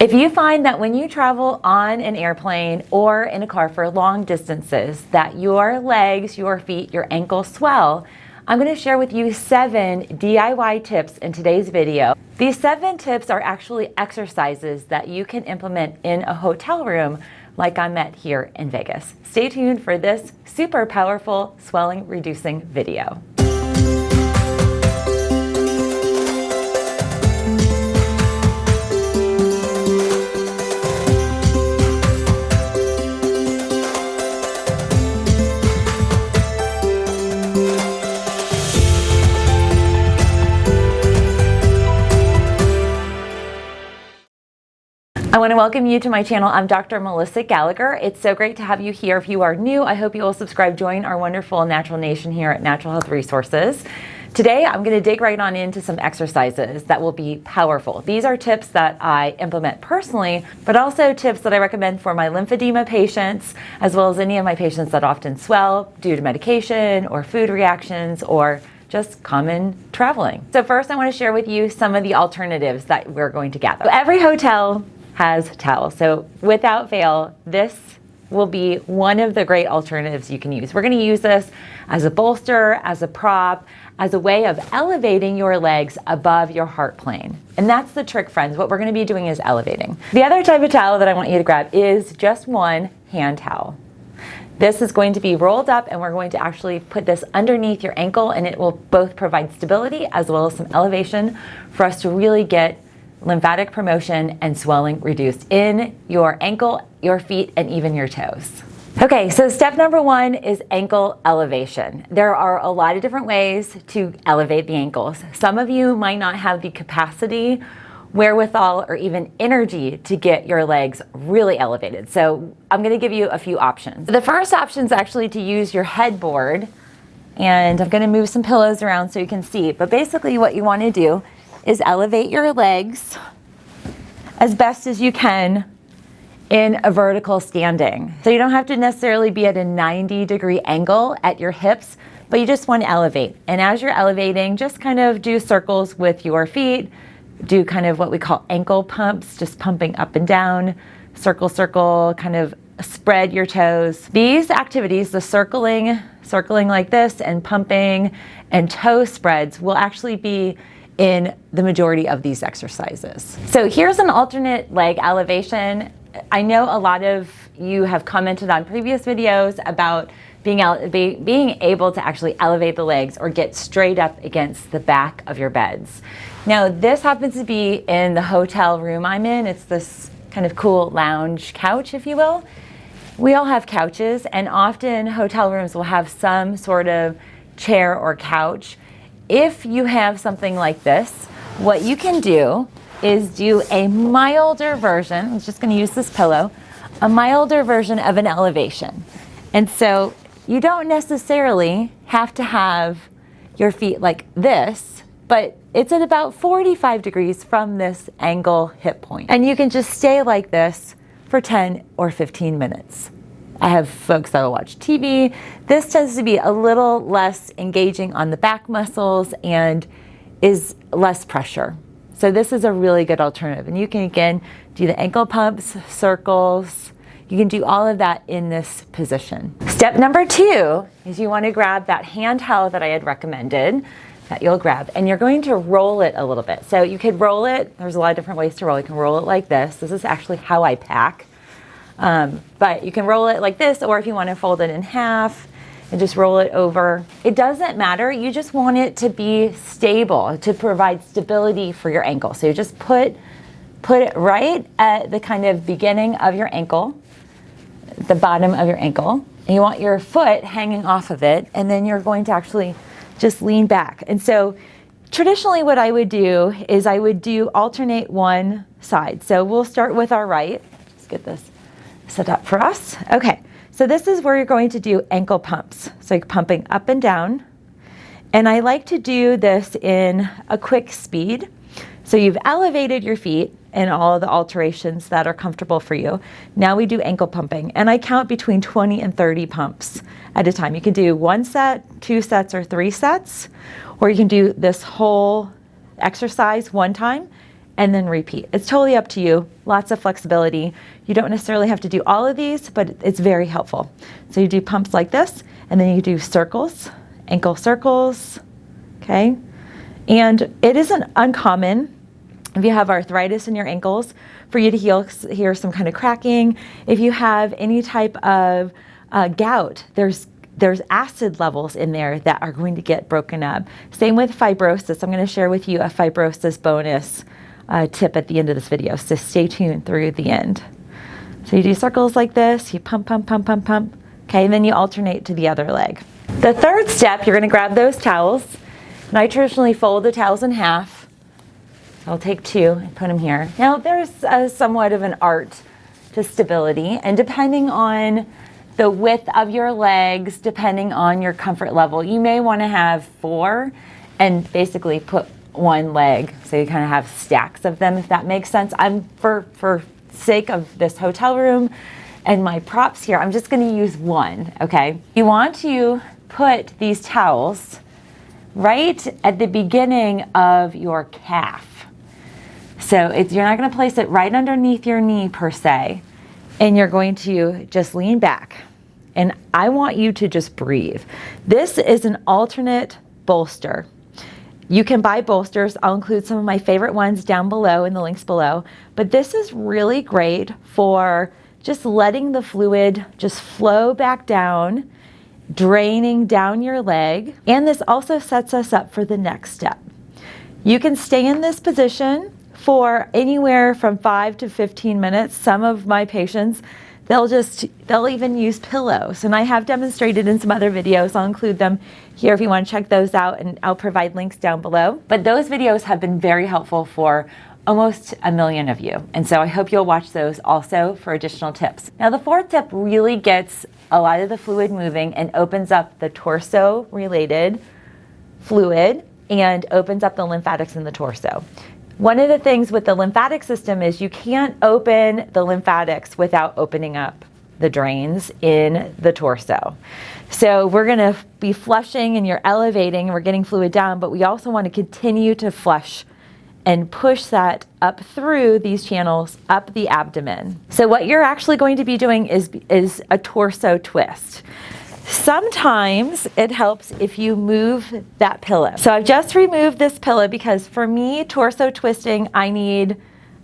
If you find that when you travel on an airplane or in a car for long distances that your legs, your feet, your ankles swell, I'm going to share with you 7 DIY tips in today's video. These 7 tips are actually exercises that you can implement in a hotel room like I'm at here in Vegas. Stay tuned for this super powerful swelling reducing video. I want to welcome you to my channel. I'm Dr. Melissa Gallagher. It's so great to have you here. If you are new, I hope you will subscribe, join our wonderful natural nation here at Natural Health Resources. Today, I'm going to dig right on into some exercises that will be powerful. These are tips that I implement personally, but also tips that I recommend for my lymphedema patients, as well as any of my patients that often swell due to medication or food reactions or just common traveling. So first, I want to share with you some of the alternatives that we're going to gather. So every hotel has towels. So without fail, this will be one of the great alternatives you can use. We're going to use this as a bolster, as a prop, as a way of elevating your legs above your heart plane. And that's the trick, friends. What we're going to be doing is elevating. The other type of towel that I want you to grab is just one hand towel. This is going to be rolled up, and we're going to actually put this underneath your ankle, and it will both provide stability as well as some elevation for us to really get lymphatic promotion and swelling reduced in your ankle, your feet, and even your toes. Okay, so step number 1 is ankle elevation. There are a lot of different ways to elevate the ankles. Some of you might not have the capacity, wherewithal, or even energy to get your legs really elevated. So I'm going to give you a few options. The first option is actually to use your headboard, and I'm going to move some pillows around so you can see. But basically what you want to do is elevate your legs as best as you can in a vertical standing. So you don't have to necessarily be at a 90-degree angle at your hips, but you just want to elevate. And as you're elevating, just kind of do circles with your feet, do kind of what we call ankle pumps, just pumping up and down, circle, circle, kind of spread your toes. These activities, the circling like this, and pumping and toe spreads will actually be in the majority of these exercises. So here's an alternate leg elevation. I know a lot of you have commented on previous videos about being able to actually elevate the legs or get straight up against the back of your beds. Now, this happens to be in the hotel room I'm in. It's this kind of cool lounge couch, if you will. We all have couches, and often hotel rooms will have some sort of chair or couch. If you have something like this, what you can do is do a milder version. I'm just going to use this pillow, a milder version of an elevation. And so you don't necessarily have to have your feet like this, but it's at about 45 degrees from this angle hip point. And you can just stay like this for 10 or 15 minutes. I have folks that will watch TV. This tends to be a little less engaging on the back muscles and is less pressure. So this is a really good alternative. And you can, again, do the ankle pumps, circles. You can do all of that in this position. Step number 2 is you want to grab that hand towel that I had recommended that you'll grab, and you're going to roll it a little bit. So you could roll it. There's a lot of different ways to roll. You can roll it like this. This is actually how I pack. But you can roll it like this, or if you want to fold it in half and just roll it over. It doesn't matter. You just want it to be stable, to provide stability for your ankle. So you just put it right at the kind of beginning of your ankle, the bottom of your ankle. And you want your foot hanging off of it, and then you're going to actually just lean back. And so traditionally what I would do is I would do alternate one side. So we'll start with our right. Let's get this set up for us. Okay, so this is where you're going to do ankle pumps. So you're pumping up and down. And I like to do this in a quick speed. So you've elevated your feet and all of the alterations that are comfortable for you. Now we do ankle pumping, and I count between 20 and 30 pumps at a time. You can do 1 set, 2 sets, or 3 sets, or you can do this whole exercise one time and then repeat. It's totally up to you. Lots of flexibility. You don't necessarily have to do all of these, but it's very helpful. So you do pumps like this, and then you do circles, ankle circles, okay? And it isn't uncommon if you have arthritis in your ankles for you to hear some kind of cracking. If you have any type of gout, there's acid levels in there that are going to get broken up. Same with fibrosis. I'm going to share with you a fibrosis bonus tip at the end of this video, so stay tuned through the end. So you do circles like this, you pump, pump, pump, pump, pump, okay, and then you alternate to the other leg. The third step, you're going to grab those towels, and I traditionally fold the towels in half. I'll take two and put them here. Now there's somewhat of an art to stability, and depending on the width of your legs, depending on your comfort level, you may want to have 4 and basically put one leg, so you kind of have stacks of them, if that makes sense. I'm for sake of this hotel room and my props here, I'm just going to use one, okay? You want to put these towels right at the beginning of your calf. So you're not going to place it right underneath your knee per se, and you're going to just lean back. And I want you to just breathe. This is an alternate bolster. You can buy bolsters. I'll include some of my favorite ones down below in the links below. But this is really great for just letting the fluid just flow back down, draining down your leg. And this also sets us up for the next step. You can stay in this position for anywhere from 5 to 15 minutes. Some of my patients, they'll even use pillows, and I have demonstrated in some other videos. I'll include them here if you want to check those out, and I'll provide links down below. But those videos have been very helpful for almost 1 million of you, and so I hope you'll watch those also for additional tips. Now the fourth tip really gets a lot of the fluid moving and opens up the torso related fluid and opens up the lymphatics in the torso. One of the things with the lymphatic system is you can't open the lymphatics without opening up the drains in the torso. So we're going to be flushing and you're elevating and we're getting fluid down, but we also want to continue to flush and push that up through these channels, up the abdomen. So what you're actually going to be doing is a torso twist. Sometimes it helps if you move that pillow. So I've just removed this pillow because for me, torso twisting, I need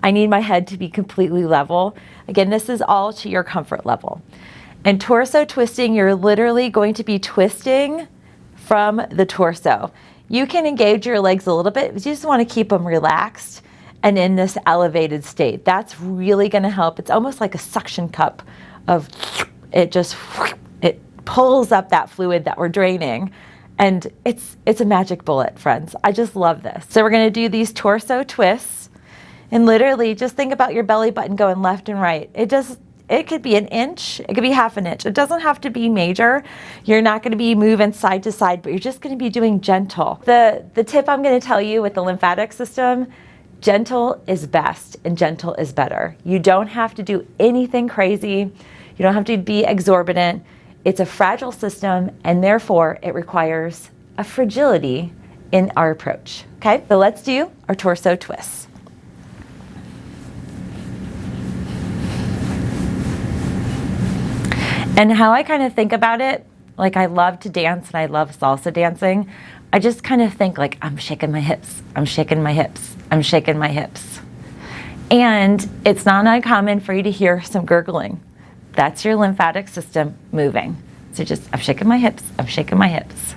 my head to be completely level. Again, this is all to your comfort level. And torso twisting, you're literally going to be twisting from the torso. You can engage your legs a little bit, but you just want to keep them relaxed and in this elevated state. That's really going to help. It's almost like a suction cup of it pulls up that fluid that we're draining, and it's a magic bullet, friends. I just love this. So we're going to do these torso twists, and literally just think about your belly button going left and right. It could be 1 inch, it could be 1/2 inch. It doesn't have to be major. You're not going to be moving side to side, but you're just going to be doing gentle. The tip I'm going to tell you with the lymphatic system, gentle is best and gentle is better. You don't have to do anything crazy. You don't have to be exorbitant. It's a fragile system, and therefore it requires a fragility in our approach. Okay, so let's do our torso twists. And how I kind of think about it, like I love to dance and I love salsa dancing. I just kind of think like, I'm shaking my hips, I'm shaking my hips, I'm shaking my hips. And it's not uncommon for you to hear some gurgling. That's your lymphatic system moving. So just, I'm shaking my hips, I'm shaking my hips.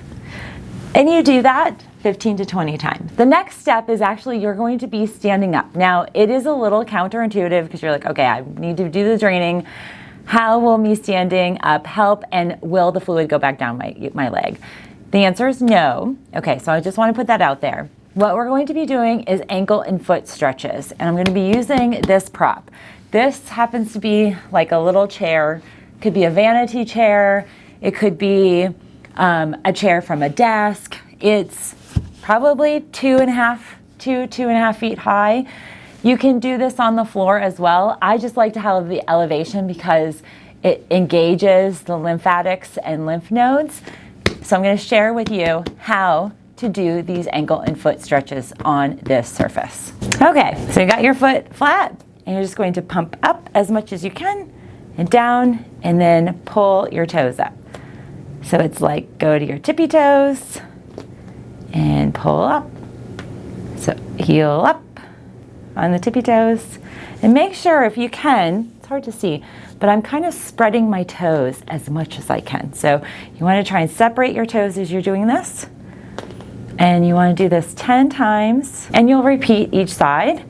And you do that 15 to 20 times. The next step is actually you're going to be standing up. Now, it is a little counterintuitive because you're like, okay, I need to do the draining. How will me standing up help, and will the fluid go back down my leg? The answer is no. Okay, so I just want to put that out there. What we're going to be doing is ankle and foot stretches, and I'm going to be using this prop. This happens to be like a little chair. It could be a vanity chair. It could be a chair from a desk. It's probably 2.5 feet high. You can do this on the floor as well. I just like to have the elevation because it engages the lymphatics and lymph nodes. So I'm going to share with you how to do these ankle and foot stretches on this surface. Okay, so you got your foot flat, and you're just going to pump up as much as you can, and down, and then pull your toes up. So it's like go to your tippy toes, and pull up. So heel up on the tippy toes, and make sure if you can, it's hard to see, but I'm kind of spreading my toes as much as I can. So you want to try and separate your toes as you're doing this, and you want to do this 10 times, and you'll repeat each side.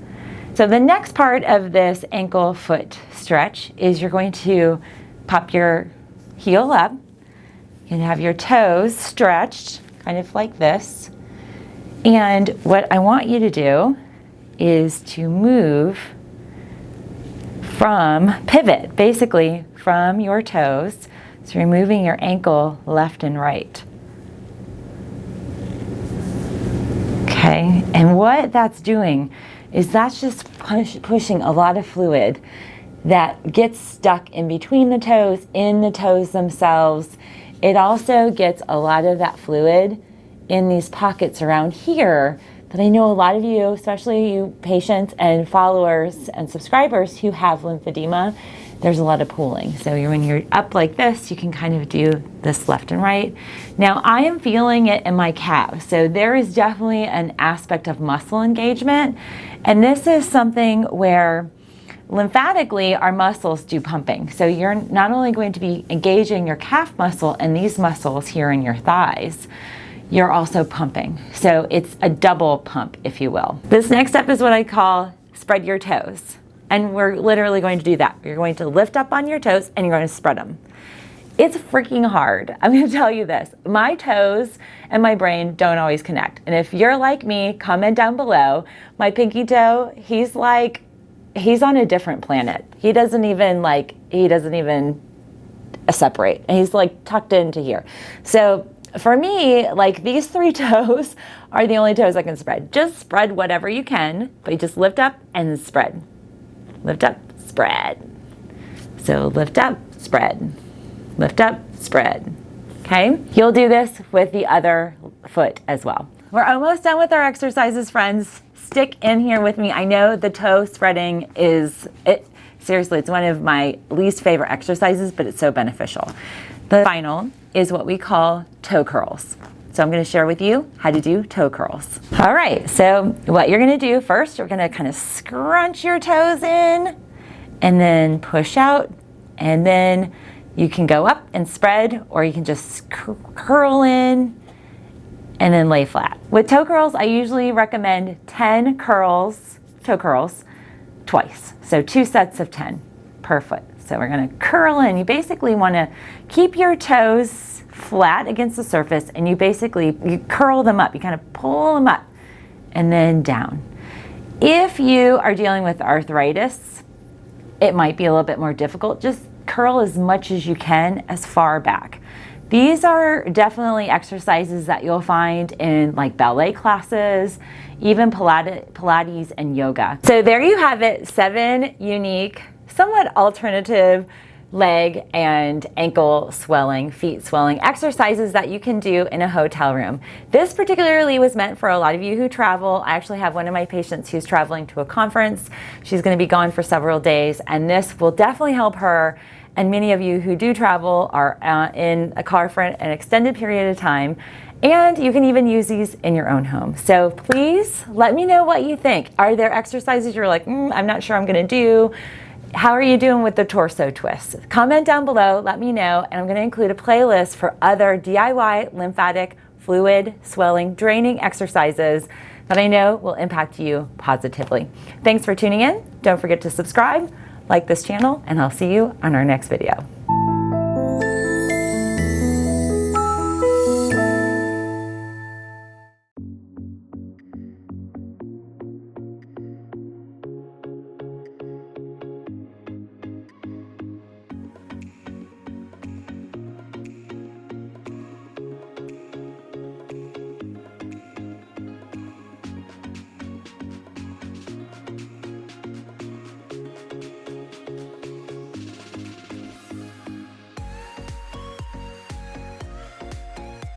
So the next part of this ankle foot stretch is you're going to pop your heel up and have your toes stretched kind of like this. And what I want you to do is to move from pivot, basically from your toes. So you're moving your ankle left and right. Okay, and what that's doing is that's just pushing a lot of fluid that gets stuck in between the toes, in the toes themselves. It also gets a lot of that fluid in these pockets around here that I know a lot of you, especially you patients and followers and subscribers who have lymphedema, there's a lot of pooling. So when you're up like this, you can kind of do this left and right. Now I am feeling it in my calves. So there is definitely an aspect of muscle engagement. And this is something where lymphatically our muscles do pumping. So you're not only going to be engaging your calf muscle and these muscles here in your thighs, you're also pumping. So it's a double pump, if you will. This next step is what I call spread your toes. And we're literally going to do that. You're going to lift up on your toes and you're going to spread them. It's freaking hard. I'm going to tell you this. My toes and my brain don't always connect. And if you're like me, comment down below. My pinky toe, he's on a different planet. He doesn't even separate. And he's like tucked into here. So for me, like these 3 toes are the only toes I can spread. Just spread whatever you can, but you just lift up and spread. Lift up, spread. So lift up, spread. Lift up, spread. Okay? You'll do this with the other foot as well. We're almost done with our exercises, friends. Stick in here with me. I know the toe spreading seriously, it's one of my least favorite exercises, but it's so beneficial. The final is what we call toe curls. So I'm going to share with you how to do toe curls. All right, so what you're going to do first, you're going to kind of scrunch your toes in and then push out, and then you can go up and spread, or you can just curl in and then lay flat. With toe curls, I usually recommend 10 toe curls twice. So 2 sets of 10 per foot. So we're going to curl in. You basically want to keep your toes flat against the surface, and you curl them up. You kind of pull them up and then down. If you are dealing with arthritis, it might be a little bit more difficult. Just curl as much as you can as far back. These are definitely exercises that you'll find in like ballet classes, even Pilates and yoga. So there you have it, 7 unique, somewhat alternative leg and ankle swelling, feet swelling exercises that you can do in a hotel room. This particularly was meant for a lot of you who travel. I actually have one of my patients who's traveling to a conference. She's going to be gone for several days, and this will definitely help her. And many of you who do travel are in a car for an extended period of time, and you can even use these in your own home. So please let me know what you think. Are there exercises you're like, I'm not sure I'm going to do? How are you doing with the torso twists? Comment down below, let me know, and I'm going to include a playlist for other DIY lymphatic fluid swelling draining exercises that I know will impact you positively. Thanks for tuning in. Don't forget to subscribe, like this channel, and I'll see you on our next video.